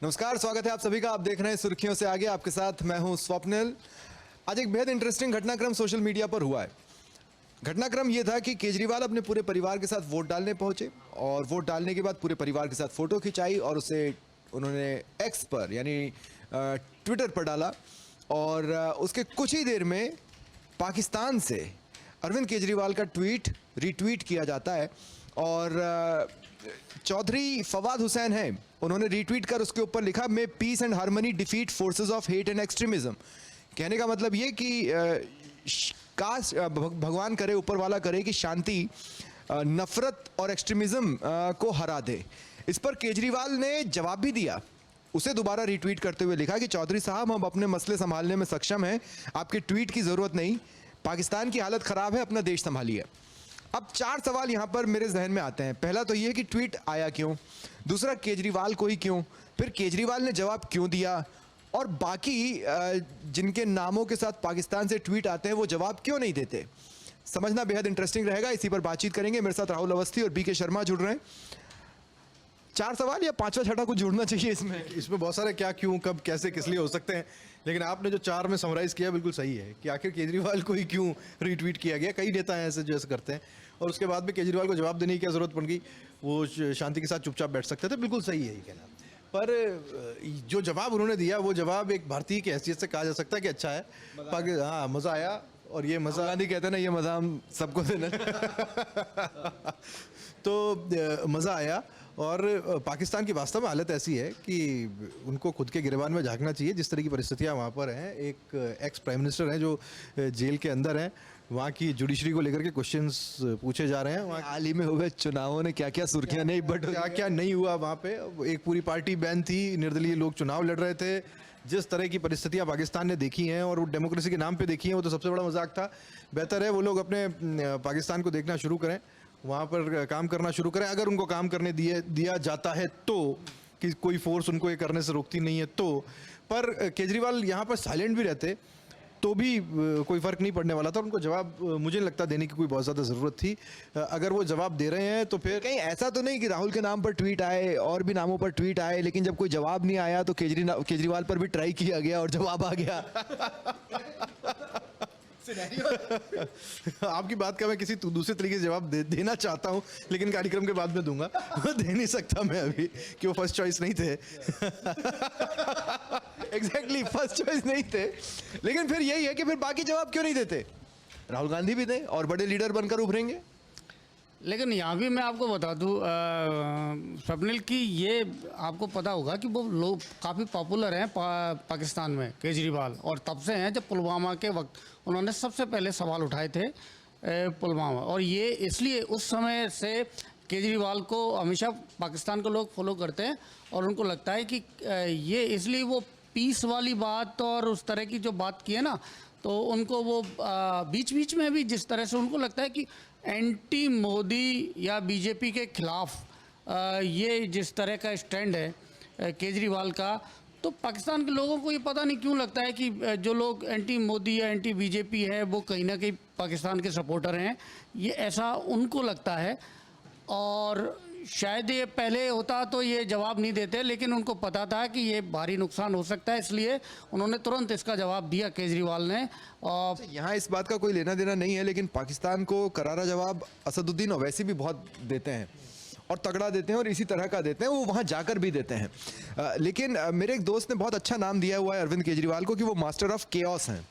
नमस्कार, स्वागत है आप सभी का। आप देख रहे हैं सुर्खियों से आगे, आपके साथ मैं हूं स्वप्निल। आज एक बेहद इंटरेस्टिंग घटनाक्रम सोशल मीडिया पर हुआ है। घटनाक्रम यह था कि केजरीवाल अपने पूरे परिवार के साथ वोट डालने पहुंचे और वोट डालने के बाद पूरे परिवार के साथ फोटो खिंचाई और उसे उन्होंने एक्स पर यानी ट्विटर पर डाला। और उसके कुछ ही देर में पाकिस्तान से अरविंद केजरीवाल का ट्वीट रीट्वीट किया जाता है और चौधरी फवाद हुसैन है, उन्होंने रीट्वीट कर उसके ऊपर लिखा, मे piece and harmony defeat forces of hate and extremism. कहने का मतलब ये कि काश भगवान करे, ऊपर वाला करे कि शांति नफरत और एक्सट्रीमिज्म को हरा दे। इस पर केजरीवाल ने जवाब भी दिया, उसे दोबारा रीट्वीट करते हुए लिखा कि चौधरी साहब, हम अपने मसले संभालने में सक्षम हैं, आपके ट्वीट की ज़रूरत नहीं, पाकिस्तान की हालत ख़राब है, अपना देश संभालिए। अब 4 सवाल यहाँ पर मेरे जहन में आते हैं। पहला तो ये कि ट्वीट आया क्यों, दूसरा केजरीवाल को ही क्यों, फिर केजरीवाल ने जवाब क्यों दिया, और बाकी जिनके नामों के साथ पाकिस्तान से ट्वीट आते हैं वो जवाब क्यों नहीं देते। समझना बेहद इंटरेस्टिंग रहेगा, इसी पर बातचीत करेंगे। मेरे साथ राहुल अवस्थी और बीके शर्मा जुड़ रहे हैं। 4 सवाल या 5वां छठा कुछ जुड़ना चाहिए इसमें बहुत सारे क्या, क्यों, कब, कैसे, किस लिए हो सकते हैं, लेकिन आपने जो 4 में समराइज किया बिल्कुल सही है कि आखिर केजरीवाल को ही क्यों रीट्वीट किया गया। कई नेता हैं ऐसे जो ऐसे करते हैं और उसके बाद में केजरीवाल को जवाब देने की क्या जरूरत पड़ गई, वो शांति के साथ चुपचाप बैठ सकते थे। बिल्कुल सही है ये कहना, पर जो जवाब उन्होंने दिया वो जवाब एक भारतीय की हैसियत से कहा जा सकता है कि अच्छा है। हाँ, मज़ा आया। और ये मज़ा, गांधी कहते हैं ना, ये मज़ा हम सबको देना तो मज़ा आया। और पाकिस्तान की वास्तव में हालत ऐसी है कि उनको खुद के गिरबान में झांकना चाहिए। जिस तरह की परिस्थितियां वहाँ पर हैं, एक एक्स प्राइम मिनिस्टर हैं जो जेल के अंदर हैं, वहाँ की जुडिशरी को लेकर के क्वेश्चंस पूछे जा रहे हैं। वहाँ हाल ही में हुए चुनावों ने क्या क्या सुर्खियां नहीं, बट क्या क्या नहीं हुआ वहाँ पे। एक पूरी पार्टी बैन थी, निर्दलीय लोग चुनाव लड़ रहे थे। जिस तरह की परिस्थितियां पाकिस्तान ने देखी हैं और वो डेमोक्रेसी के नाम पे देखी हैं, वो तो सबसे बड़ा मजाक था। बेहतर है वो लोग अपने पाकिस्तान को देखना शुरू करें, वहाँ पर काम करना शुरू करें। अगर उनको काम करने दिया जाता है तो, कि कोई फोर्स उनको ये करने से रोकती नहीं है तो। पर केजरीवाल यहाँ पर साइलेंट भी रहते तो भी कोई फ़र्क नहीं पड़ने वाला था। उनको जवाब मुझे नहीं लगता देने की कोई बहुत ज़्यादा ज़रूरत थी। अगर वो जवाब दे रहे हैं तो फिर कहीं ऐसा तो नहीं कि राहुल के नाम पर ट्वीट आए और भी नामों पर ट्वीट आए, लेकिन जब कोई जवाब नहीं आया तो केजरीवाल पर भी ट्राई किया गया और जवाब आ गया। आपकी बात का मैं किसी दूसरे तरीके से जवाब देना चाहता हूं, लेकिन कार्यक्रम के बाद में दूंगा। दे नहीं सकता मैं अभी, कि वो फर्स्ट चॉइस नहीं थे। एग्जैक्टली, फर्स्ट चॉइस नहीं थे। लेकिन फिर यही है कि फिर बाकी जवाब क्यों नहीं देते। राहुल गांधी भी दें और बड़े लीडर बनकर उभरेंगे। लेकिन यहाँ भी मैं आपको बता दूँ स्वप्निल की, ये आपको पता होगा कि वो लोग काफ़ी पॉपुलर हैं पाकिस्तान में, केजरीवाल, और तब से हैं जब पुलवामा के वक्त उन्होंने सबसे पहले सवाल उठाए थे पुलवामा। और ये इसलिए उस समय से केजरीवाल को हमेशा पाकिस्तान के लोग फॉलो करते हैं और उनको लगता है कि ये इसलिए वो पीस वाली बात और उस तरह की जो बात की है ना, तो उनको वो बीच बीच में भी जिस तरह से उनको लगता है कि एंटी मोदी या बीजेपी के खिलाफ ये जिस तरह का स्टैंड है केजरीवाल का, तो पाकिस्तान के लोगों को ये पता नहीं क्यों लगता है कि जो लोग एंटी मोदी या एंटी बीजेपी है वो कहीं ना कहीं पाकिस्तान के सपोर्टर हैं, ये ऐसा उनको लगता है। और शायद ये पहले होता तो ये जवाब नहीं देते, लेकिन उनको पता था कि ये भारी नुकसान हो सकता है, इसलिए उन्होंने तुरंत इसका जवाब दिया केजरीवाल ने। और यहाँ इस बात का कोई लेना देना नहीं है, लेकिन पाकिस्तान को करारा जवाब असदुद्दीन ओवैसी भी बहुत देते हैं और तगड़ा देते हैं और इसी तरह का देते हैं, वो वहाँ जाकर भी देते हैं। लेकिन मेरे एक दोस्त ने बहुत अच्छा नाम दिया हुआ है अरविंद केजरीवाल को कि वो मास्टर ऑफ केओस हैं।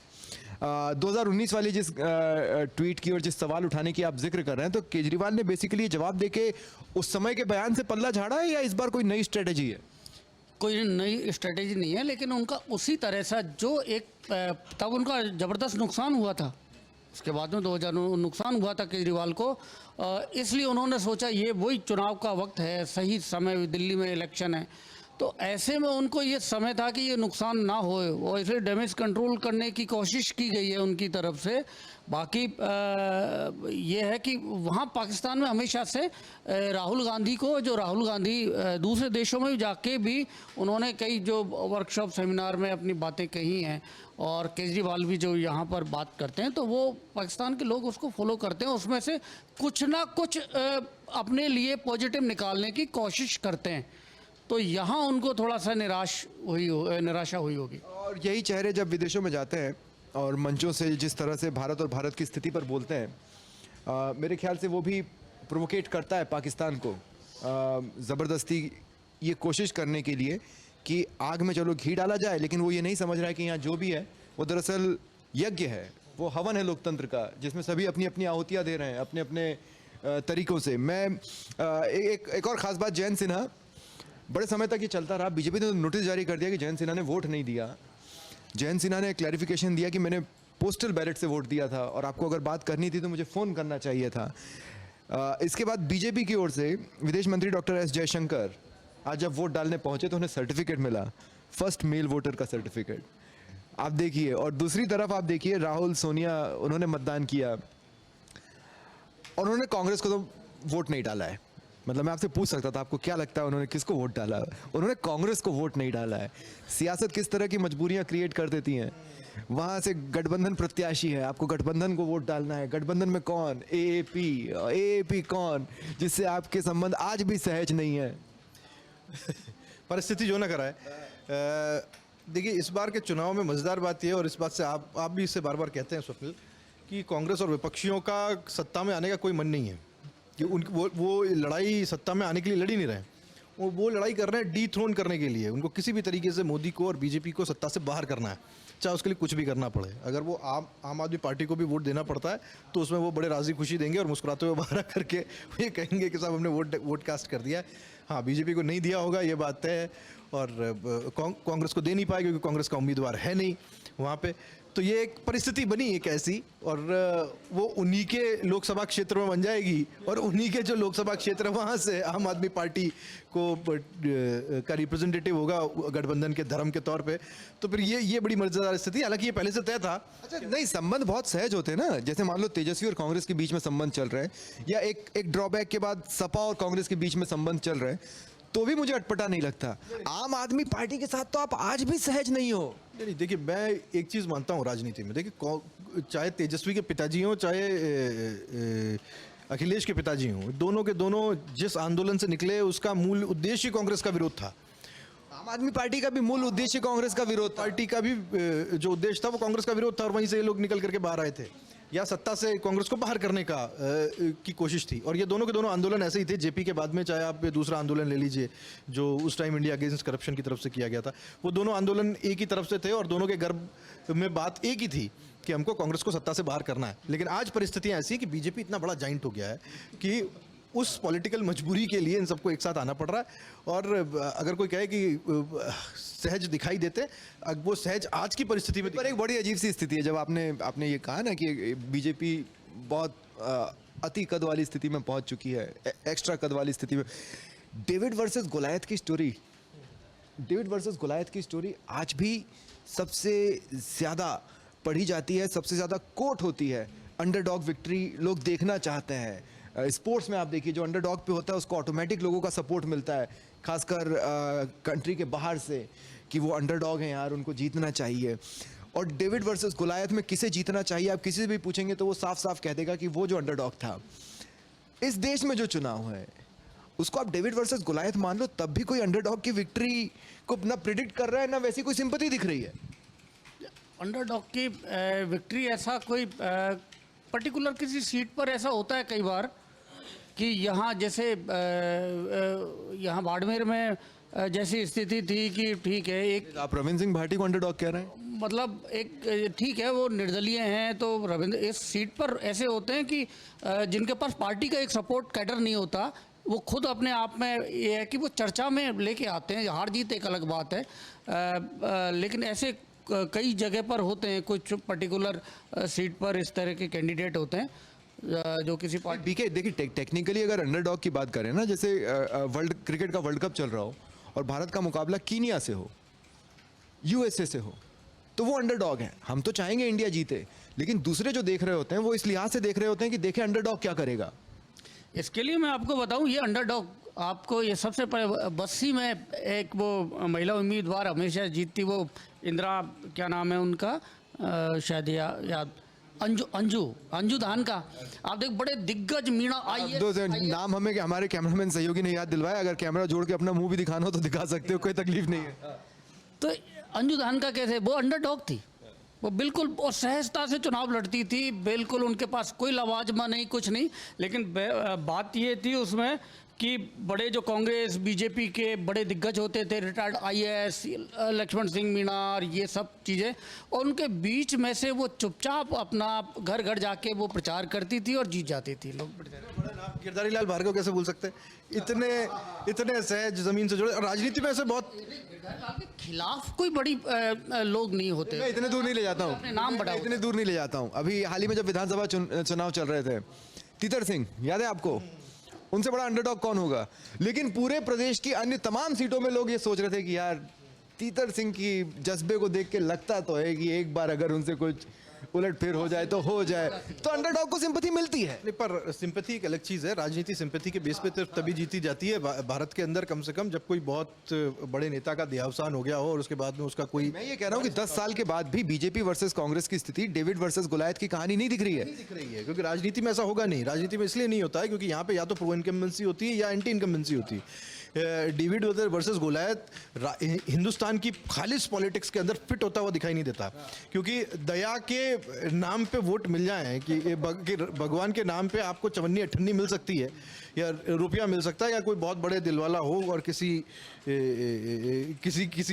2019 वाली जिस ट्वीट की और जिस सवाल उठाने की आप जिक्र कर रहे हैं, तो केजरीवाल ने बेसिकली जवाब देके उस समय के बयान से पल्ला झाड़ा है या इस बार कोई नई स्ट्रेटेजी है? कोई नई स्ट्रेटेजी नहीं है, लेकिन उनका उसी तरह से जो एक तब उनका ज़बरदस्त नुकसान हुआ था, उसके बाद में 2000 नुकसान हुआ था केजरीवाल को, इसलिए उन्होंने सोचा ये वही चुनाव का वक्त है, सही समय, दिल्ली में इलेक्शन है, तो ऐसे में उनको ये समय था कि ये नुकसान ना होए और इसलिए डैमेज कंट्रोल करने की कोशिश की गई है उनकी तरफ से। बाकी ये है कि वहाँ पाकिस्तान में हमेशा से राहुल गांधी को, जो राहुल गांधी दूसरे देशों में जाके भी उन्होंने कई जो वर्कशॉप सेमिनार में अपनी बातें कही हैं, और केजरीवाल भी जो यहाँ पर बात करते हैं, तो वो पाकिस्तान के लोग उसको फॉलो करते हैं, उसमें से कुछ ना कुछ अपने लिए पॉजिटिव निकालने की कोशिश करते हैं। तो यहाँ उनको थोड़ा सा निराशा हुई होगी। और यही चेहरे जब विदेशों में जाते हैं और मंचों से जिस तरह से भारत और भारत की स्थिति पर बोलते हैं, मेरे ख्याल से वो भी प्रोवोकेट करता है पाकिस्तान को ज़बरदस्ती ये कोशिश करने के लिए कि आग में चलो घी डाला जाए, लेकिन वो ये नहीं समझ रहा है कि यहाँ जो भी है वो दरअसल यज्ञ है, वो हवन है लोकतंत्र का, जिसमें सभी अपनी अपनी आहुतियाँ दे रहे हैं अपने अपने तरीकों से। मैं एक और ख़ास बात, जयंत सिन्हा, बड़े समय तक ये चलता रहा, बीजेपी ने तो नोटिस जारी कर दिया कि जयंत सिन्हा ने वोट नहीं दिया। जयंत सिन्हा ने क्लैरिफिकेशन दिया कि मैंने पोस्टल बैलेट से वोट दिया था और आपको अगर बात करनी थी तो मुझे फ़ोन करना चाहिए था। इसके बाद बीजेपी की ओर से विदेश मंत्री डॉक्टर एस जयशंकर आज जब वोट डालने पहुंचे तो उन्हें सर्टिफिकेट मिला, फर्स्ट मेल वोटर का सर्टिफिकेट, आप देखिए। और दूसरी तरफ आप देखिए राहुल, सोनिया, उन्होंने मतदान किया और उन्होंने कांग्रेस को तो वोट नहीं डाला है। मतलब मैं आपसे पूछ सकता था आपको क्या लगता है उन्होंने किसको वोट डाला, उन्होंने कांग्रेस को वोट नहीं डाला है। सियासत किस तरह की मजबूरियां क्रिएट कर देती हैं। वहां से गठबंधन प्रत्याशी है, आपको गठबंधन को वोट डालना है। गठबंधन में कौन? एएपी कौन, जिससे आपके संबंध आज भी सहज नहीं है। परिस्थिति जो न कराए। देखिए, इस बार के चुनाव में मज़ेदार बात यह है, और इस बात से आप भी इससे बार बार कहते हैं स्वप्निल, कि कांग्रेस और विपक्षियों का सत्ता में आने का कोई मन नहीं है, कि वो लड़ाई सत्ता में आने के लिए लड़ी नहीं रहे हैं, वो लड़ाई कर रहे हैं डीथ्रोन करने के लिए। उनको किसी भी तरीके से मोदी को और बीजेपी को सत्ता से बाहर करना है, चाहे उसके लिए कुछ भी करना पड़े। अगर वो आम आदमी पार्टी को भी वोट देना पड़ता है तो उसमें वो बड़े राजी खुशी देंगे और मुस्कुराते हुए बाहर करके ये कहेंगे कि साहब हमने वोट कास्ट कर दिया है। हाँ, बीजेपी को नहीं दिया होगा, ये बात तय है, और कांग्रेस को दे नहीं पाए क्योंकि कांग्रेस का उम्मीदवार है नहीं वहाँ पे। तो ये एक परिस्थिति बनी एक ऐसी, और वो उन्हीं के लोकसभा क्षेत्र में बन जाएगी, और उन्हीं के जो लोकसभा क्षेत्र है वहाँ से आम आदमी पार्टी का रिप्रेजेंटेटिव होगा गठबंधन के धर्म के तौर पे। तो फिर ये बड़ी मजेदार स्थिति, हालांकि ये पहले से तय था। अच्छा, नहीं, संबंध बहुत सहज होते हैं ना, जैसे मान लो तेजस्वी और कांग्रेस के बीच में संबंध चल रहे हैं, या एक ड्रॉबैक के बाद सपा और कांग्रेस के बीच में संबंध चल रहे हैं, तो भी मुझे अटपटा नहीं लगता। आम आदमी पार्टी के साथ तो आप आज भी सहज नहीं हो। नहीं, देखिए, मैं एक चीज़ मानता हूँ राजनीति में। देखिए, चाहे तेजस्वी के पिताजी हों, चाहे अखिलेश के पिताजी हों, दोनों के दोनों जिस आंदोलन से निकले उसका मूल उद्देश्य कांग्रेस का विरोध था। आम आदमी पार्टी का भी मूल उद्देश्य कांग्रेस का विरोध था। पार्टी का भी जो उद्देश्य था वो कांग्रेस का विरोध था, और वहीं से ये लोग निकल करके बाहर आए थे, या सत्ता से कांग्रेस को बाहर करने का की कोशिश थी। और ये दोनों के दोनों आंदोलन ऐसे ही थे। जेपी के बाद में चाहे आप दूसरा आंदोलन ले लीजिए जो उस टाइम इंडिया अगेंस्ट करप्शन की तरफ से किया गया था, वो दोनों आंदोलन एक ही तरफ से थे, और दोनों के गर्भ में बात एक ही थी कि हमको कांग्रेस को सत्ता से बाहर करना है। लेकिन आज परिस्थितियाँ ऐसी हैं कि बीजेपी इतना बड़ा जाइंट हो गया है कि उस पॉलिटिकल मजबूरी के लिए इन सबको एक साथ आना पड़ रहा है। और अगर कोई कहे कि सहज दिखाई देते, वो सहज आज की परिस्थिति में। पर एक बड़ी अजीब सी स्थिति है, जब आपने ये कहा ना कि बीजेपी बहुत अति कद वाली स्थिति में पहुंच चुकी है, एक्स्ट्रा कद वाली स्थिति में। डेविड वर्सेस गोलायत की स्टोरी आज भी सबसे ज़्यादा पढ़ी जाती है, सबसे ज़्यादा कोट होती है। अंडरडॉग विक्ट्री लोग देखना चाहते हैं। स्पोर्ट्स में आप देखिए, जो अंडरडॉग पे होता है उसको ऑटोमेटिक लोगों का सपोर्ट मिलता है, खासकर कंट्री के बाहर से, कि वो अंडरडॉग हैं यार, उनको जीतना चाहिए। और डेविड वर्सेस गोलायत में किसे जीतना चाहिए, आप किसी से भी पूछेंगे तो वो साफ साफ कह देगा कि वो जो अंडरडॉग था। इस देश में जो चुनाव है उसको आप डेविड वर्सेस गोलायत मान लो, तब भी कोई अंडरडॉग की विक्ट्री को ना प्रिडिक्ट कर रहा है, ना वैसी कोई सिंपैथी दिख रही है। अंडरडॉग की विक्ट्री ऐसा कोई पर्टिकुलर किसी सीट पर ऐसा होता है कई बार कि यहाँ जैसे यहाँ बाड़मेर में जैसी स्थिति थी कि ठीक है, एक आप रविंद्र सिंह भाटी को अंडरडॉग कह रहे हैं। मतलब एक ठीक है, वो निर्दलीय हैं, तो रविंद्र इस सीट पर ऐसे होते हैं कि जिनके पास पार्टी का एक सपोर्ट कैडर नहीं होता, वो खुद अपने आप में ये है कि वो चर्चा में लेके आते हैं। हार जीत एक अलग बात है, लेकिन ऐसे कई जगह पर होते हैं, कुछ पर्टिकुलर सीट पर इस तरह के कैंडिडेट होते हैं जो किसी पार्टी। बीके देखिए, टेक्निकली अगर अंडरडॉग की बात करें ना, जैसे क्रिकेट का वर्ल्ड कप चल रहा हो और भारत का मुकाबला कीनिया से हो, यूएसए से हो, तो वो अंडरडॉग है। हम तो चाहेंगे इंडिया जीते, लेकिन दूसरे जो देख रहे होते हैं वो इस लिहाज से देख रहे होते हैं कि देखें अंडरडॉग क्या करेगा। इसके लिए मैं आपको बताऊं, ये अंडरडॉग आपको ये सबसे पहले बस्सी में एक वो महिला उम्मीदवार हमेशा जीतती, वो इंदिरा, क्या नाम है उनका, शायद याद, अंजू अंजू अंजू धान का आप देख बड़े दिग्गज मीणा दो नाम हमें हमारे कैमरामैन सहयोगी ने याद दिलवाया, अगर कैमरा जोड़ के अपना मुंह भी दिखाना हो तो दिखा सकते हो, कोई तकलीफ नहीं है। तो अंजू धान का कैसे, वो अंडरडॉग थी, वो बिल्कुल और सहजता से चुनाव लड़ती थी, बिल्कुल उनके पास कोई लवाजमा नहीं, कुछ नहीं। लेकिन बात ये थी उसमें कि बड़े जो कांग्रेस बीजेपी के बड़े दिग्गज होते थे, रिटायर्ड आईएएस लक्ष्मण सिंह मीणा और ये सब चीज़ें, और उनके बीच में से वो चुपचाप अपना घर घर जाके वो प्रचार करती थी और जीत जाती थी। लोग बड़ा नाम गिरधारी लाल भार्गव कैसे भूल सकते हैं, इतने सहज जमीन से जुड़े, और राजनीति में ऐसे बहुत के खिलाफ कोई बड़ी लोग नहीं होते। मैं इतने दूर नहीं ले जाता हूँ, अपने नाम बढ़ाओ। इतने दूर नहीं ले जाता हूँ। अभी हाल ही में जब विधानसभा चुनाव चल रहे थे, तीतर सिंह याद है आपको, उनसे बड़ा अंडरडॉग कौन होगा। लेकिन पूरे प्रदेश की अन्य तमाम सीटों में लोग ये सोच रहे थे कि यार तीतर सिंह की जज्बे को देख के लगता तो है कि एक बार अगर उनसे कुछ उलट फेर हो जाए तो हो जाए, तो अंडरडॉग को सिंपैथी मिलती है। नहीं, पर सिंपैथी एक अलग चीज़ है। राजनीति सिंपैथी के बेस पे तभी जीती जाती है भारत के अंदर, कम से कम जब कोई बहुत बड़े नेता का देहावसान हो गया हो और उसके बाद में उसका कोई, मैं ये कह रहा हूँ कि 10 साल के बाद भी बीजेपी वर्सेस कांग्रेस की स्थिति डेविड वर्सेस गोलायत की कहानी नहीं दिख रही है। दिख रही है, क्योंकि राजनीति में ऐसा होगा नहीं। राजनीति में इसलिए नहीं होता है क्योंकि यहाँ पे या तो प्रो इनकम्बेंसी होती है या एंटी इनकम्बेंसी होती है। डेविड वर्सेस गोलायत हिंदुस्तान की खालिश पॉलिटिक्स के अंदर फिट होता हुआ दिखाई नहीं देता, क्योंकि दया के नाम पे वोट मिल जाए कि भगवान के नाम पे आपको चवन्नी अठन्नी मिल सकती है या रुपया मिल सकता है, या कोई बहुत बड़े दिल वाला हो और किसी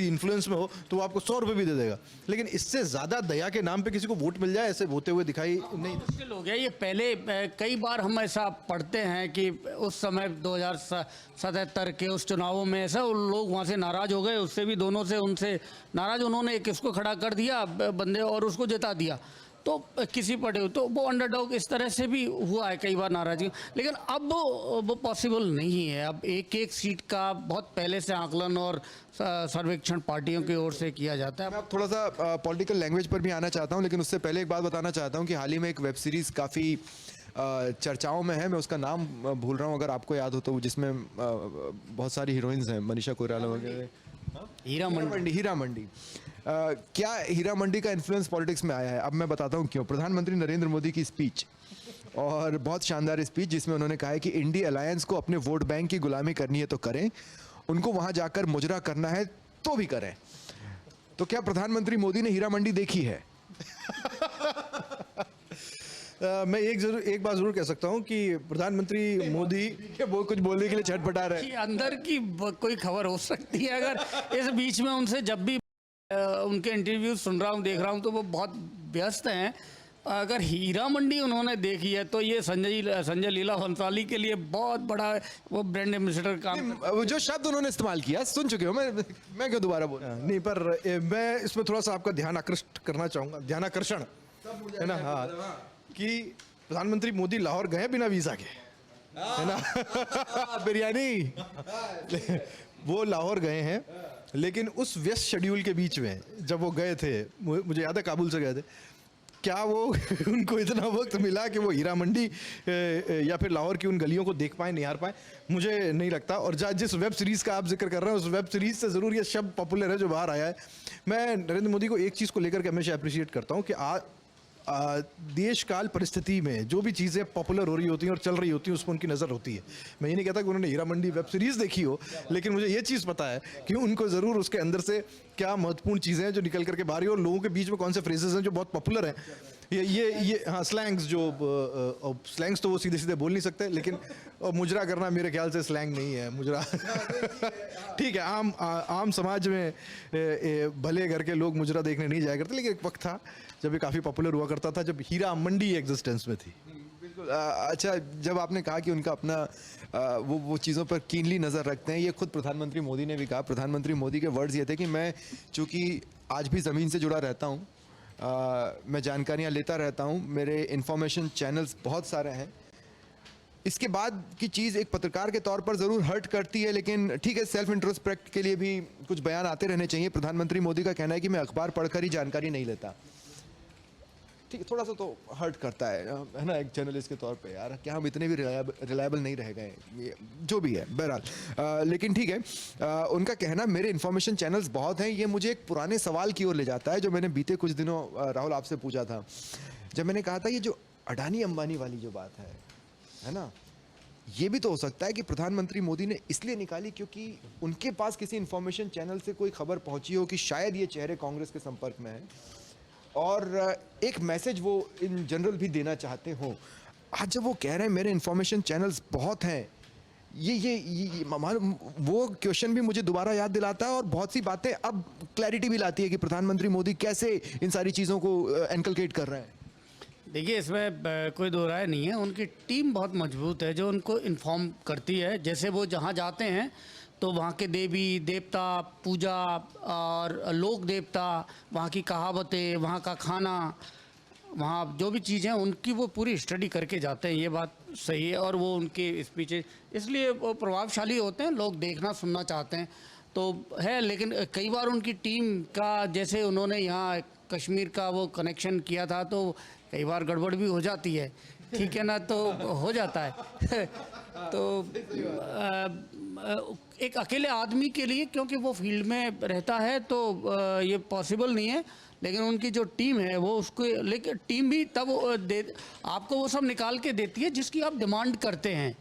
इन्फ्लुएंस में हो तो वो आपको 100 रुपये भी दे देगा। लेकिन इससे ज़्यादा दया के नाम पे किसी को वोट मिल जाए ऐसे होते हुए दिखाई नहीं। मुश्किल हो गया ये। पहले कई बार हम ऐसा पढ़ते हैं कि उस समय 2077 के उस चुनावों में ऐसा लोग वहाँ से नाराज हो गए, उससे भी दोनों से उनसे नाराज, उन्होंने किसको खड़ा कर दिया बंदे और उसको जिता दिया, तो किसी पड़े तो वो अंडरडॉग इस तरह से भी हुआ है कई बार नाराजगी। लेकिन अब वो पॉसिबल नहीं है। अब एक एक सीट का बहुत पहले से आकलन और सर्वेक्षण पार्टियों की ओर से किया जाता है। मैं अब थोड़ा सा पॉलिटिकल लैंग्वेज पर भी आना चाहता हूं, लेकिन उससे पहले एक बात बताना चाहता हूं कि हाल ही में एक वेब सीरीज़ काफ़ी चर्चाओं में है, मैं उसका नाम भूल रहा हूं, अगर आपको याद हो तो, जिसमें बहुत सारी हीरोइंस हैं, मनीषा कोइराला वगैरह, हीरा मंडी। क्या हीरा मंडी का इन्फ्लुएंस पॉलिटिक्स में आया है? अब मैं बताता हूँ क्यों। प्रधानमंत्री नरेंद्र मोदी की स्पीच, और बहुत शानदार स्पीच, जिसमें उन्होंने कहा है कि इंडी अलायंस को अपने वोट बैंक की गुलामी करनी है तो करें, उनको वहां जाकर मुजरा करना है तो भी करें। तो क्या प्रधानमंत्री मोदी ने हीरा मंडी देखी है? मैं एक बात जरूर कह सकता हूं कि प्रधानमंत्री मोदी वो कुछ बोलने के लिए छटपटा रहे कि अंदर की कोई खबर हो सकती है। अगर इस बीच में उनसे जब भी उनके इंटरव्यू सुन रहा हूँ, देख रहा हूँ, तो वो बहुत व्यस्त हैं। अगर हीरा मंडी उन्होंने देखी है तो ये संजय लीला भंसाली के लिए बहुत बड़ा वो ब्रांड एम्बेसडर काम। वो जो शब्द उन्होंने इस्तेमाल किया सुन चुके हो, मैं क्यों दोबारा बोल। नहीं, पर मैं इसमें थोड़ा सा आपका ध्यान आकृष्ट करना चाहूंगा, ध्यानाकर्षण है ना। हाँ, कि प्रधानमंत्री मोदी लाहौर गए बिना वीजा के, है ना। बिरयानी वो लाहौर गए हैं, लेकिन उस व्यस्त शेड्यूल के बीच में जब वो गए थे, मुझे याद है काबुल से गए थे, क्या वो उनको इतना वक्त मिला कि वो हीरा मंडी या फिर लाहौर की उन गलियों को देख पाए, निहार पाए? मुझे नहीं लगता। और जिस वेब सीरीज़ का आप जिक्र कर रहे हैं, उस वेब सीरीज़ से ज़रूर ये शब्द पॉपुलर है जो बाहर आया है। मैं नरेंद्र मोदी को एक चीज़ को लेकर के हमेशा अप्रिशिएट करता हूँ कि देश काल परिस्थिति में जो भी चीज़ें पॉपुलर हो रही होती हैं और चल रही होती हैं, उस पर उनकी नज़र होती है। मैं ये नहीं कहता कि उन्होंने हीरा मंडी वेब सीरीज़ देखी हो, लेकिन मुझे ये चीज़ पता है कि उनको ज़रूर उसके अंदर से क्या महत्वपूर्ण चीज़ें हैं जो निकल करके बाहर, और लोगों के बीच में कौन से फ्रेजेस हैं जो बहुत पॉपुलर हैं। ये हाँ, स्लैंग्स स्लैंग्स तो वो सीधे सीधे बोल नहीं सकते, लेकिन मुजरा करना मेरे ख्याल से स्लैंग नहीं है। मुजरा ठीक है, आम समाज में भले घर के लोग मुजरा देखने नहीं जाया करते, लेकिन एक वक्त था जब ये काफ़ी पॉपुलर हुआ करता था, जब हीरा मंडी एग्जिस्टेंस में थी। बिल्कुल। अच्छा, जब आपने कहा कि उनका अपना वो चीज़ों पर कीनली नज़र रखते हैं, ये खुद प्रधानमंत्री मोदी ने भी कहा। प्रधानमंत्री मोदी के वर्ड्स ये थे कि मैं चूँकि आज भी ज़मीन से जुड़ा रहता हूँ, मैं जानकारियाँ लेता रहता हूँ, मेरे इन्फॉर्मेशन चैनल्स बहुत सारे हैं। इसके बाद की चीज़ एक पत्रकार के तौर पर ज़रूर हर्ट करती है, लेकिन ठीक है, सेल्फ इंट्रोस्पेक्ट के लिए भी कुछ बयान आते रहने चाहिए। प्रधानमंत्री मोदी का कहना है कि मैं अखबार पढ़कर ही जानकारी नहीं लेता। ठीक है, थोड़ा सा तो हर्ट करता है ना, एक जर्नलिस्ट के तौर पे। यार क्या हम इतने भी रिलायबल नहीं रह गए, जो भी है बहरहाल। लेकिन ठीक है, उनका कहना मेरे इन्फॉर्मेशन चैनल्स बहुत हैं, ये मुझे एक पुराने सवाल की ओर ले जाता है जो मैंने बीते कुछ दिनों राहुल आपसे पूछा था जब मैंने कहा था ये जो अडानी अंबानी वाली जो बात है ना, ये भी तो हो सकता है कि प्रधानमंत्री मोदी ने इसलिए निकाली क्योंकि उनके पास किसी इंफॉर्मेशन चैनल से कोई खबर पहुंची हो कि शायद ये चेहरे कांग्रेस के संपर्क में हैं और एक मैसेज वो इन जनरल भी देना चाहते हो। आज जब वो कह रहे हैं मेरे इंफॉर्मेशन चैनल्स बहुत हैं, ये वो क्वेश्चन भी मुझे दोबारा याद दिलाता है और बहुत सी बातें अब क्लैरिटी भी लाती है कि प्रधानमंत्री मोदी कैसे इन सारी चीज़ों को एनकलकेट कर रहे हैं। देखिए, इसमें कोई दो राय नहीं है। उनकी टीम बहुत मजबूत है जो उनको इन्फॉर्म करती है। जैसे वो जहाँ जाते हैं तो वहाँ के देवी देवता, पूजा और लोक देवता, वहाँ की कहावतें, वहाँ का खाना, वहाँ जो भी चीज़ें उनकी वो पूरी स्टडी करके जाते हैं। ये बात सही है। और वो उनके स्पीचेज इसलिए वो प्रभावशाली होते हैं, लोग देखना सुनना चाहते हैं तो है। लेकिन कई बार उनकी टीम का, जैसे उन्होंने यहाँ कश्मीर का वो कनेक्शन किया था, तो कई बार गड़बड़ भी हो जाती है, ठीक है ना, तो हो जाता है तो एक अकेले आदमी के लिए, क्योंकि वो फील्ड में रहता है, तो ये पॉसिबल नहीं है। लेकिन उनकी जो टीम है वो उसको, लेकिन टीम भी तब आपको वो सब निकाल के देती है जिसकी आप डिमांड करते हैं,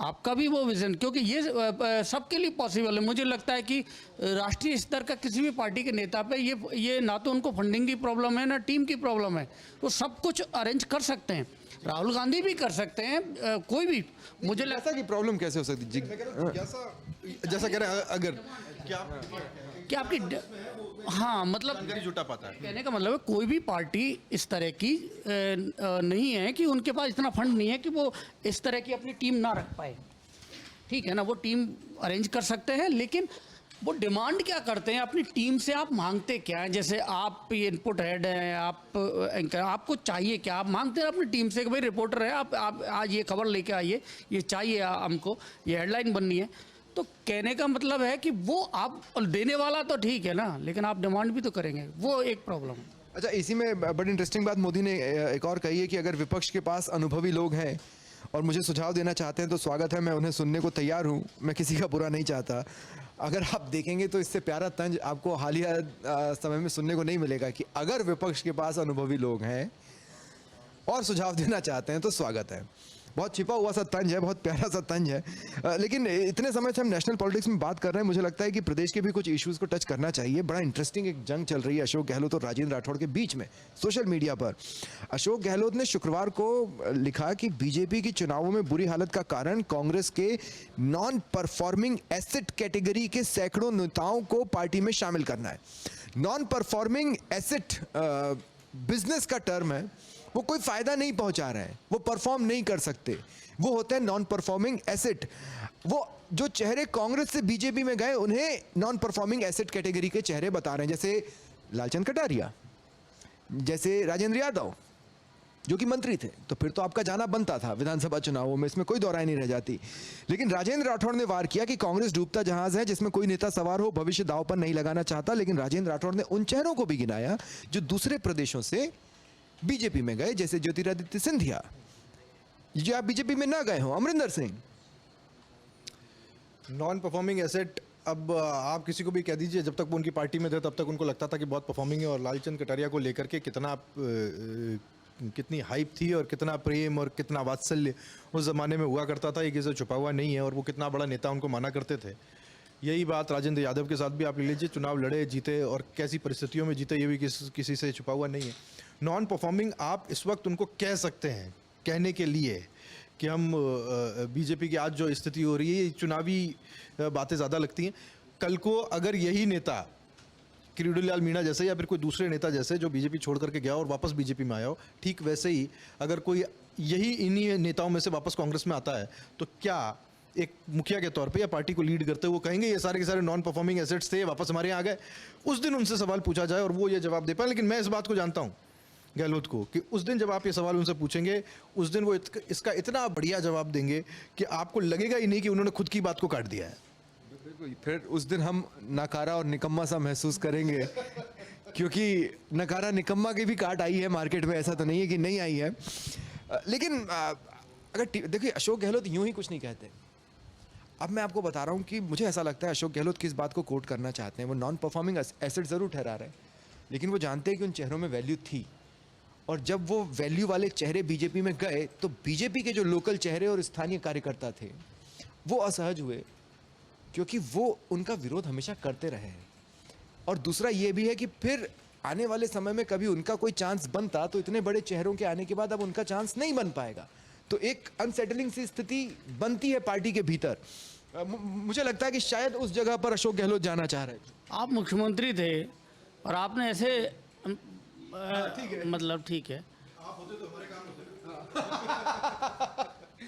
आपका भी वो विजन, क्योंकि ये सबके लिए पॉसिबल है। मुझे लगता है कि राष्ट्रीय स्तर का किसी भी पार्टी के नेता पे ये ना तो उनको फंडिंग की प्रॉब्लम है ना टीम की प्रॉब्लम है, वो सब कुछ अरेंज कर सकते हैं। राहुल गांधी भी कर सकते हैं, कोई भी। मुझे लगता ऐसा कि प्रॉब्लम कैसे हो सकती है? जैसा कह रहे हैं, अगर कि आपकी हाँ, मतलब जुटा पाता है, कहने का मतलब है कोई भी पार्टी इस तरह की नहीं है कि उनके पास इतना फंड नहीं है कि वो इस तरह की अपनी टीम ना रख पाए, ठीक है ना। वो टीम अरेंज कर सकते हैं, लेकिन वो डिमांड क्या करते हैं अपनी टीम से, आप मांगते क्या हैं? जैसे आप ये इनपुट हेड हैं, आप एंकर, आपको चाहिए क्या? आप मांगते हैं अपनी टीम से कि भाई रिपोर्टर है, आप आज ये खबर लेके आइए, ये चाहिए हमको, ये हेडलाइन बननी है। तो कहने का मतलब है कि वो आप देने वाला तो ठीक है ना, लेकिन आप डिमांड भी तो करेंगे, वो एक प्रॉब्लम है। अच्छा, इसी में बड़ी इंटरेस्टिंग बात मोदी ने एक और कही है कि अगर विपक्ष के पास अनुभवी लोग हैं और मुझे सुझाव देना चाहते हैं तो स्वागत है, मैं उन्हें सुनने को तैयार हूं, मैं किसी का बुरा नहीं चाहता। अगर आप देखेंगे तो इससे प्यारा तंज आपको हालिया समय में सुनने को नहीं मिलेगा कि अगर विपक्ष के पास अनुभवी लोग हैं और सुझाव देना चाहते हैं तो स्वागत है। बहुत छिपा हुआ सा तंज है, बहुत प्यारा सा तंज है। लेकिन इतने समय से हम नेशनल पॉलिटिक्स में बात कर रहे हैं, मुझे लगता है कि प्रदेश के भी कुछ इश्यूज को टच करना चाहिए। बड़ा इंटरेस्टिंग एक जंग चल रही है अशोक गहलोत और राजेंद्र राठौड़ के बीच में सोशल मीडिया पर। अशोक गहलोत ने शुक्रवार को लिखा कि बीजेपी की चुनावों में बुरी हालत का कारण कांग्रेस के नॉन परफॉर्मिंग एसेट कैटेगरी के सैकड़ों नेताओं को पार्टी में शामिल करना है। नॉन परफॉर्मिंग एसेट बिजनेस का टर्म है, वो कोई फायदा नहीं पहुंचा रहे हैं, वो परफॉर्म नहीं कर सकते, वो होते हैं नॉन परफॉर्मिंग एसेट। वो जो चेहरे कांग्रेस से बीजेपी में गए उन्हें नॉन परफॉर्मिंग एसेट कैटेगरी के चेहरे बता रहे हैं, जैसे लालचंद कटारिया, जैसे राजेंद्र यादव जो कि मंत्री थे, तो फिर तो आपका जाना बनता था विधानसभा चुनावों में, इसमें कोई दौराई नहीं रह जाती। लेकिन राजेंद्र राठौड़ ने वार किया कि कांग्रेस डूबता जहाज है जिसमें कोई नेता सवार हो, भविष्य दांव पर नहीं लगाना चाहता। लेकिन राजेंद्र राठौड़ ने उन चेहरों को भी गिनाया जो दूसरे प्रदेशों से बीजेपी में गए, जैसे ज्योतिरादित्य सिंधिया, जो आप बीजेपी में ना गए हो, Amarinder Singh. Non performing asset, अब आप किसी को भी कह दीजिए, जब तक वो उनकी पार्टी में थे तब तक उनको लगता था कि बहुत परफॉर्मिंग है। और लालचंद कटारिया को लेकर के कितनी हाइप थी और कितना प्रेम और कितना वात्सल्य उस ज़माने में हुआ करता था, ये किसी से छुपा हुआ नहीं है। और वो कितना बड़ा नेता उनको माना करते थे। यही बात राजेंद्र यादव के साथ भी आप ले लीजिए, चुनाव लड़े, जीते और कैसी परिस्थितियों में जीते, ये भी किसी से छुपा हुआ नहीं है। नॉन परफॉर्मिंग आप इस वक्त उनको कह सकते हैं, कहने के लिए कि हम बीजेपी की आज जो स्थिति हो रही है, चुनावी बातें ज़्यादा लगती हैं। कल को अगर यही नेता किरोड़ीलाल मीणा जैसे या फिर कोई दूसरे नेता जैसे जो बीजेपी छोड़ करके गया और वापस बीजेपी में आया हो, ठीक वैसे ही अगर कोई यही इन्हीं नेताओं में से वापस कांग्रेस में आता है, तो क्या एक मुखिया के तौर पे या पार्टी को लीड करते हुए कहेंगे ये सारे के सारे नॉन परफॉर्मिंग एसेट्स थे, वापस हमारे यहाँ आ गए? उस दिन उनसे सवाल पूछा जाए और वो ये जवाब दे पाए। लेकिन मैं इस बात को जानता हूँ गहलोत को कि उस दिन जब आप ये सवाल उनसे पूछेंगे, उस दिन वो इसका इतना बढ़िया जवाब देंगे कि आपको लगेगा ही नहीं कि उन्होंने खुद की बात को काट दिया है। फिर उस दिन हम नकारा और निकम्मा सा महसूस करेंगे, क्योंकि नकारा निकम्मा की भी काट आई है मार्केट में, ऐसा तो नहीं है कि नहीं आई है। लेकिन अगर देखिए, अशोक गहलोत यूं ही कुछ नहीं कहते। अब मैं आपको बता रहा हूं कि मुझे ऐसा लगता है अशोक गहलोत किस बात को कोट करना चाहते हैं। वो नॉन परफॉर्मिंग एसेट ज़रूर ठहरा रहे हैं, लेकिन वो जानते हैं कि उन चेहरों में वैल्यू थी और जब वो वैल्यू वाले चेहरे बीजेपी में गए तो बीजेपी के जो लोकल चेहरे और स्थानीय कार्यकर्ता थे वो असहज हुए, क्योंकि वो उनका विरोध हमेशा करते रहे हैं। और दूसरा ये भी है कि फिर आने वाले समय में कभी उनका कोई चांस बनता तो इतने बड़े चेहरों के आने के बाद अब उनका चांस नहीं बन पाएगा। तो एक अनसेटलिंग सी स्थिति बनती है पार्टी के भीतर। मुझे लगता है कि शायद उस जगह पर अशोक गहलोत जाना चाह रहे थे। आप मुख्यमंत्री थे और आपने ऐसे मतलब ठीक है,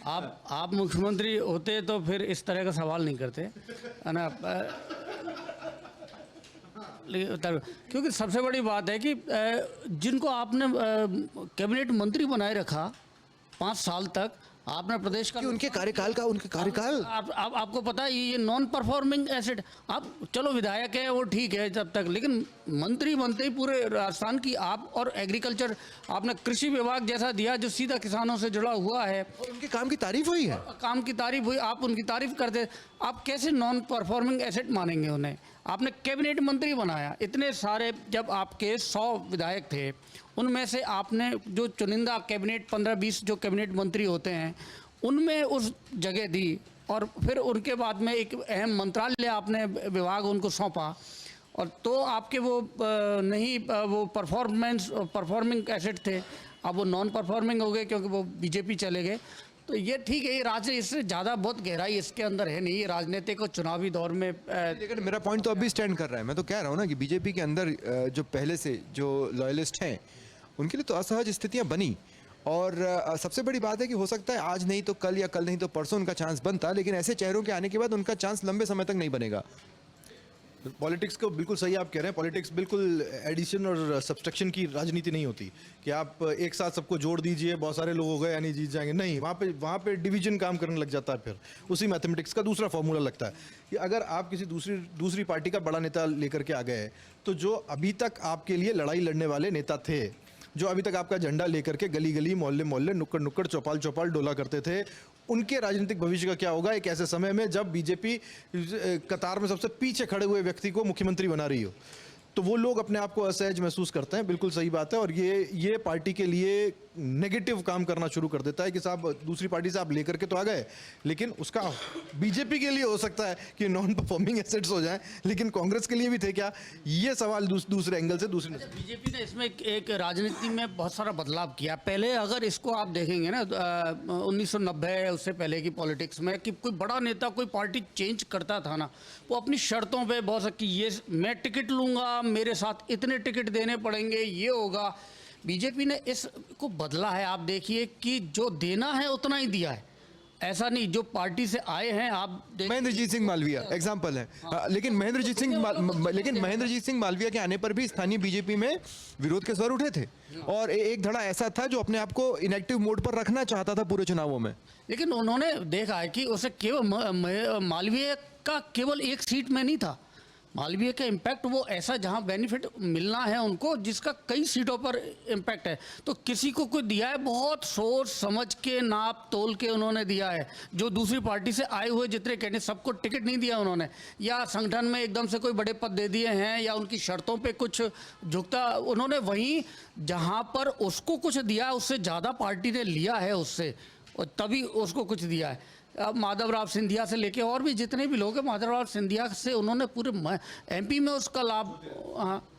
आप मुख्यमंत्री होते तो फिर इस तरह का सवाल नहीं करते, है ना। क्योंकि सबसे बड़ी बात है कि जिनको आपने कैबिनेट मंत्री बनाए रखा 5 साल तक, आपने प्रदेश का कि उनके कार्यकाल आपको पता है ये नॉन परफॉर्मिंग एसेट। आप चलो विधायक है वो ठीक है जब तक, लेकिन मंत्री बनते ही पूरे राजस्थान की आप और एग्रीकल्चर आपने कृषि विभाग जैसा दिया जो सीधा किसानों से जुड़ा हुआ है, और उनके काम की तारीफ हुई है। काम की तारीफ हुई, आप उनकी तारीफ करते, आप कैसे नॉन परफॉर्मिंग एसेट मानेंगे उन्हें। आपने कैबिनेट मंत्री बनाया, इतने सारे, जब आपके 100 विधायक थे उनमें से आपने जो चुनिंदा कैबिनेट 15-20 जो कैबिनेट मंत्री होते हैं उनमें उस जगह दी, और फिर उनके बाद में एक अहम मंत्रालय आपने विभाग उनको सौंपा, और तो आपके वो नहीं वो परफॉर्मिंग एसेट थे, अब वो नॉन परफॉर्मिंग हो गए क्योंकि वो बीजेपी चले गए। तो ये ठीक है, ये राजनीति, इससे ज़्यादा बहुत गहराई इसके अंदर है नहीं, ये राजनीतिक और चुनावी दौर में लेकिन मेरा पॉइंट तो अभी स्टैंड कर रहा है। मैं तो कह रहा हूँ ना कि बीजेपी के अंदर जो पहले से जो लॉयलिस्ट हैं उनके लिए तो असहज स्थितियां बनी, और सबसे बड़ी बात है कि हो सकता है आज नहीं तो कल या कल नहीं तो परसों उनका चांस बनता, लेकिन ऐसे चेहरों के आने के बाद उनका चांस लंबे समय तक नहीं बनेगा। पॉलिटिक्स को बिल्कुल सही आप कह रहे हैं। पॉलिटिक्स बिल्कुल एडिशन और सब्सट्रैक्शन की राजनीति नहीं होती कि आप एक साथ सबको जोड़ दीजिए, बहुत सारे लोग हो गए यानी जीत जाएंगे। नहीं, वहाँ पे डिवीजन काम करने लग जाता है। फिर उसी मैथमेटिक्स का दूसरा फॉर्मूला लगता है कि अगर आप किसी दूसरी पार्टी का बड़ा नेता लेकर के आ गए, तो जो अभी तक आपके लिए लड़ाई लड़ने वाले नेता थे, जो अभी तक आपका झंडा लेकर के गली गली मोहल्ले मोहल्ले नुक्कड़ नुक्कड़ चौपाल चौपाल डोला करते थे, उनके राजनीतिक भविष्य का क्या होगा एक ऐसे समय में जब बीजेपी कतार में सबसे पीछे खड़े हुए व्यक्ति को मुख्यमंत्री बना रही हो। तो वो लोग अपने आप को असहज महसूस करते हैं, बिल्कुल सही बात है। और ये पार्टी के लिए नेगेटिव काम करना शुरू कर देता है कि साहब दूसरी पार्टी से आप लेकर के तो आ गए, लेकिन उसका बीजेपी के लिए हो सकता है कि नॉन परफॉर्मिंग एसेट्स हो जाएं, लेकिन कांग्रेस के लिए भी थे क्या, ये सवाल दूसरे एंगल से दूसरे। बीजेपी ने इसमें एक राजनीति में बहुत सारा बदलाव किया। पहले अगर इसको आप देखेंगे ना 1990 उससे पहले की पॉलिटिक्स में कि कोई बड़ा नेता कोई पार्टी चेंज करता था ना, वो अपनी शर्तों पे बहुत कि ये मैं टिकट लूँगा, मेरे साथ इतने टिकट देने पड़ेंगे, ये होगा। बीजेपी ने इसको बदला है। आप देखिए कि जो देना है उतना ही दिया है, ऐसा नहीं जो पार्टी से आए हैं। आप महेंद्रजीत सिंह मालविया एग्जाम्पल है। लेकिन महेंद्रजीत सिंह मालविया के आने पर भी स्थानीय बीजेपी में विरोध के स्वर उठे थे, और एक धड़ा ऐसा था जो अपने आप को इनएक्टिव मोड पर रखना चाहता था पूरे चुनावों में। लेकिन उन्होंने देखा है कि उसे केवल मालवीय का केवल एक सीट में नहीं था, मालवीय का इम्पैक्ट वो ऐसा जहां बेनिफिट मिलना है उनको, जिसका कई सीटों पर इम्पैक्ट है। तो किसी को कोई दिया है, बहुत सोच समझ के नाप तोल के उन्होंने दिया है। जो दूसरी पार्टी से आए हुए जितने कैंडिडेट, सबको टिकट नहीं दिया उन्होंने, या संगठन में एकदम से कोई बड़े पद दे दिए हैं, या उनकी शर्तों पे कुछ झुकता। उन्होंने वहीं जहां पर उसको कुछ दिया उससे ज़्यादा पार्टी ने लिया है उससे, और तभी उसको कुछ दिया है। अब माधवराव सिंधिया से लेके और भी जितने भी लोग हैं, माधवराव सिंधिया से उन्होंने पूरे एमपी में उसका लाभ,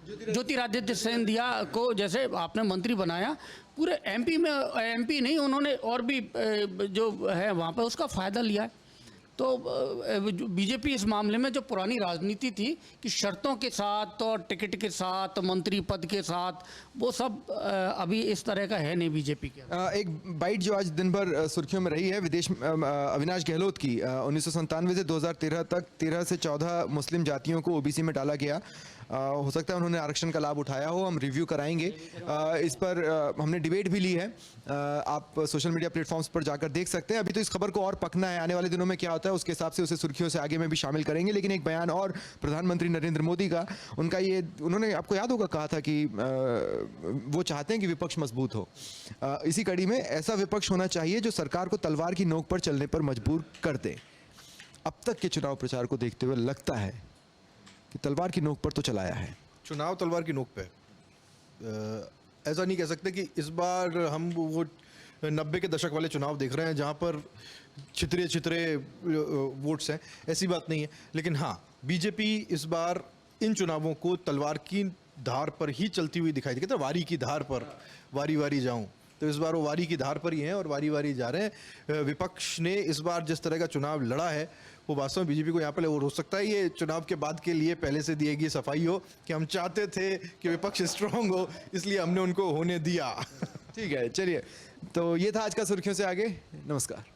ज्योतिरादित्य सिंधिया को जैसे आपने मंत्री बनाया, पूरे एमपी में, एमपी नहीं उन्होंने और भी जो है वहाँ पे उसका फ़ायदा लिया है। तो बीजेपी इस मामले में जो पुरानी राजनीति थी कि शर्तों के साथ और टिकट के साथ मंत्री पद के साथ, वो सब अभी इस तरह का है नहीं बीजेपी के। एक बाइट जो आज दिन भर सुर्खियों में रही है विदेश अविनाश गहलोत की। 1997 से 2013 तक 13 से 14 मुस्लिम जातियों को ओबीसी में डाला गया। हो सकता है उन्होंने आरक्षण का लाभ उठाया हो, हम रिव्यू कराएंगे। इस पर हमने डिबेट भी ली है, आप सोशल मीडिया प्लेटफॉर्म्स पर जाकर देख सकते हैं। अभी तो इस खबर को और पकना है, आने वाले दिनों में क्या होता है उसके हिसाब से उसे सुर्खियों से आगे में भी शामिल करेंगे। लेकिन एक बयान और प्रधानमंत्री नरेंद्र मोदी का, उनका ये, उन्होंने आपको याद होगा कहा था कि वो चाहते हैं कि विपक्ष मजबूत हो। इसी कड़ी में ऐसा विपक्ष होना चाहिए जो सरकार को तलवार की नोक पर चलने पर मजबूर कर दे। अब तक के चुनाव प्रचार को देखते हुए लगता है कि तलवार की नोक पर तो चलाया है। चुनाव तलवार की नोक पे ऐसा नहीं कह सकते कि इस बार हम वो 90 के दशक वाले चुनाव देख रहे हैं जहां पर छितरे छितरे वोट्स हैं, ऐसी बात नहीं है। लेकिन हाँ, बीजेपी इस बार इन चुनावों को तलवार की धार पर ही चलती हुई दिखाई दी, कहते हैं वारी की धार पर, वारी वारी जाऊं, तो इस बार वो वारी की धार पर ही हैं और वारी वारी जा रहे हैं। विपक्ष ने इस बार जिस तरह का चुनाव लड़ा है वो वास्तव में बीजेपी को यहाँ पर, और हो सकता है ये चुनाव के बाद के लिए पहले से दी गई सफाई हो कि हम चाहते थे कि विपक्ष स्ट्रांग हो, इसलिए हमने उनको होने दिया। ठीक है, चलिए, तो ये था आज का सुर्खियों से आगे। नमस्कार।